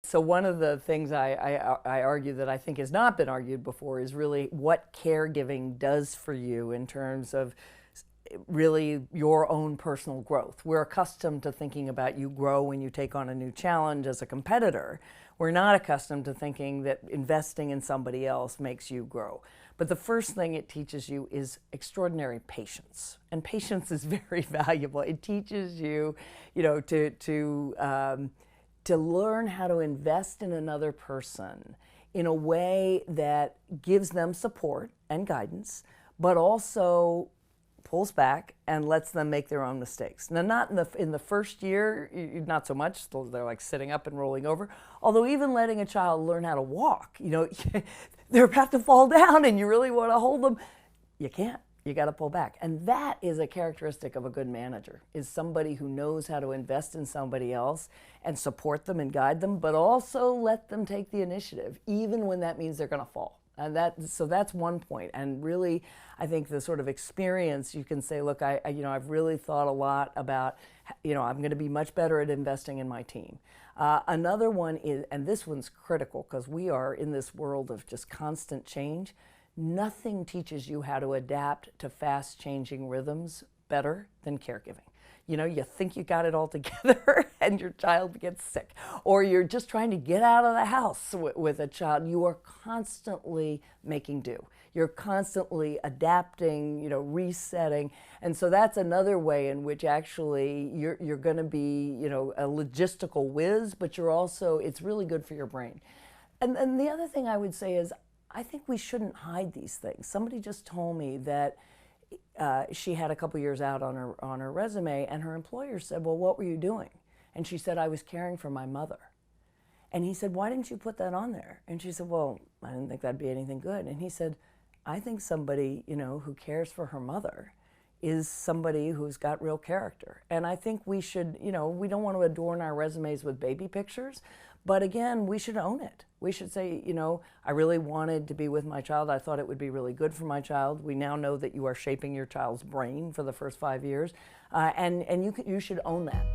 So one of the things I argue that I think has not been argued before is really what caregiving does for you in terms of really your own personal growth. We're accustomed to thinking about you grow when you take on a new challenge as a competitor. We're not accustomed to thinking that investing in somebody else makes you grow. But the first thing it teaches you is extraordinary patience. And patience is very valuable. It teaches you, to learn how to invest in another person in a way that gives them support and guidance, but also pulls back and lets them make their own mistakes. Now, not in the first year, not so much. They're like sitting up and rolling over. Although even letting a child learn how to walk, they're about to fall down and you really want to hold them, you can't. You got to pull back. And that is a characteristic of a good manager, is somebody who knows how to invest in somebody else and support them and guide them, but also let them take the initiative, even when that means they're going to fall. And so that's one point. And really, I think the sort of experience, you can say, look, I've really thought a lot about, I'm going to be much better at investing in my team. Another one is, and this one's critical because we are in this world of just constant change. Nothing teaches you how to adapt to fast changing rhythms better than caregiving. You think you got it all together and your child gets sick, or you're just trying to get out of the house with a child. You are constantly making do. You're constantly adapting, resetting. And so that's another way in which actually you're going to be, a logistical whiz, but it's really good for your brain. And the other thing I would say is, I think we shouldn't hide these things. Somebody just told me that she had a couple years out on her resume, and her employer said, well, what were you doing? And she said, I was caring for my mother. And he said, why didn't you put that on there? And she said, well, I didn't think that'd be anything good. And he said, I think somebody, who cares for her mother is somebody who's got real character. And I think we should, we don't want to adorn our resumes with baby pictures, but again, we should own it. We should say, I really wanted to be with my child. I thought it would be really good for my child. We now know that you are shaping your child's brain for the first 5 years, and you should own that.